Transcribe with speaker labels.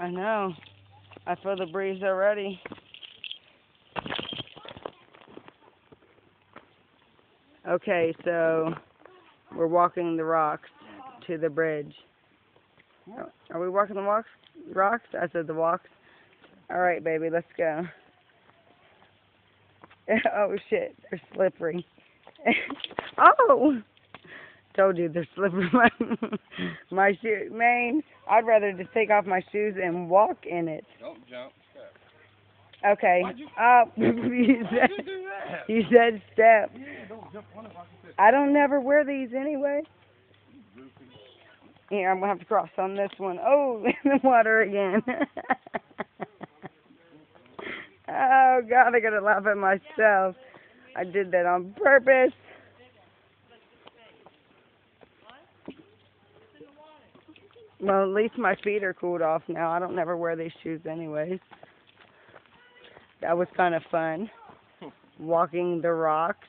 Speaker 1: I know. I feel the breeze already. Okay, so we're walking the rocks to the bridge. Are we walking the rocks? I said the walks. All right, baby, let's go. Oh, shit. They're slippery. Oh! Told you they're slippery. My shoe, man. I'd rather just take off my shoes and walk in it.
Speaker 2: Don't jump. Step.
Speaker 1: Okay.
Speaker 2: Why'd you
Speaker 1: you said,
Speaker 2: do that?
Speaker 1: you said step.
Speaker 2: Yeah, don't jump on it like you said.
Speaker 1: I don't never wear these anyway. Here, I'm going to have to cross on this one. Oh, in the water again. Oh, God, I got to laugh at myself. I did that on purpose. Well, at least my feet are cooled off now. I don't never wear these shoes anyways. That was kind of fun. Walking the rocks.